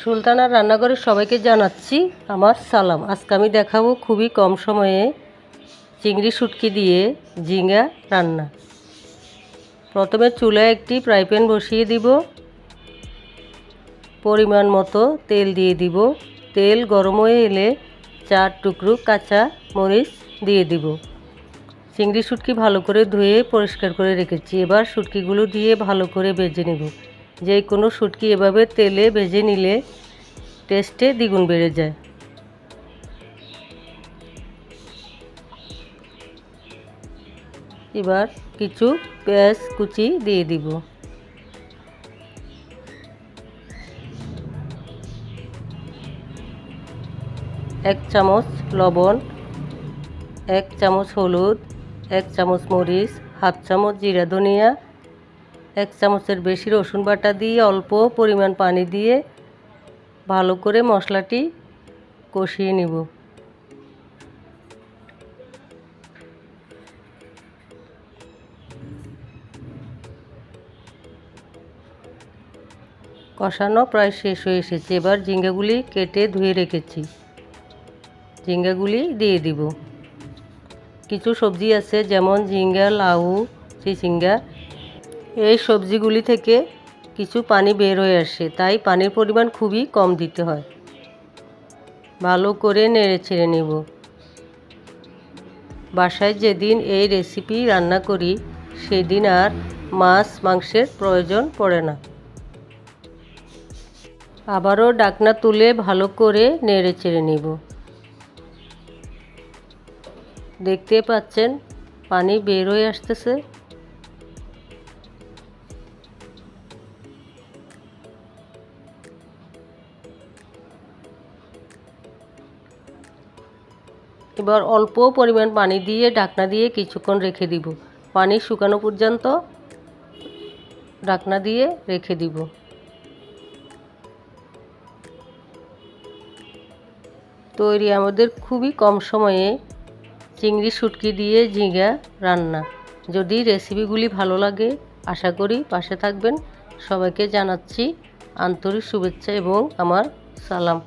সুলতানার রান্নাঘরে সবাইকে জানাচ্ছি আমার সালাম। আজকে আমি দেখাবো খুবই কম সময়ে চিংড়ি শুটকি দিয়ে ঝিঙ্গা রান্না। প্রথমে চুলায় একটি ফ্রাই প্যান বসিয়ে দিব, পরিমাণ মতো তেল দিয়ে দিব। তেল গরম হয়ে এলে 4 টুকরো কাঁচা মরিচ দিয়ে দিব। চিংড়ি শুটকি ভালো করে ধুয়ে পরিষ্কার করে রেখেছি। এবার শুটকিগুলো দিয়ে ভালো করে ভেজে নেব। যে কোনো শুটকি এভাবে তেলে ভেজে নিলে টেস্টে দ্বিগুণ বেড়ে যায়। এবার কিছু পেঁয়াজ কুচি দিয়ে দিব। এক চামচ লবণ, 1 চামচ হলুদ, 1 চামচ মরিচ, হাফ চামচ জিরা ধনিয়া, 1 চামচের বেশি রসুন বাটা দিয়ে অল্প পরিমাণ পানি দিয়ে ভালো করে মশলাটি কষিয়ে নেব। কষানো প্রায় শেষ হয়ে এসেছে। এবার ঝিঙ্গাগুলি কেটে ধুয়ে রেখেছি, ঝিঙ্গাগুলি দিয়ে দিব। কিছু সবজি আছে যেমন ঝিঙ্গা, লাউ, চিচিঙ্গা। এই সবজিগুলি থেকে কিছু পানি বের হয়ে আসে, তাই পানির পরিমাণ খুবই কম দিতে হয়। ভালো করে নেড়ে ছেড়ে নেব। বাসায় যেদিন এই রেসিপি রান্না করি সেদিন আর মাছ মাংসের প্রয়োজন পড়ে না। আবারও ঢাকনা তুলে ভালো করে নেড়ে চেড়ে নেব। দেখতে পাচ্ছেন পানি বের হয়ে আসতেছে। এবার অল্প পরিমাণ পানি দিয়ে ঢাকনা দিয়ে কিছুক্ষণ রেখে দিব। পানি শুকানো পর্যন্ত ঢাকনা দিয়ে রেখে দিব। তৈরি আমাদের খুবই কম সময়ে চিংড়ি শুটকি দিয়ে ঝিঙ্গা রান্না। যদি রেসিপিগুলি ভালো লাগে আশা করি পাশে থাকবেন। সবাইকে জানাচ্ছি আন্তরিক শুভেচ্ছা এবং আমার সালাম।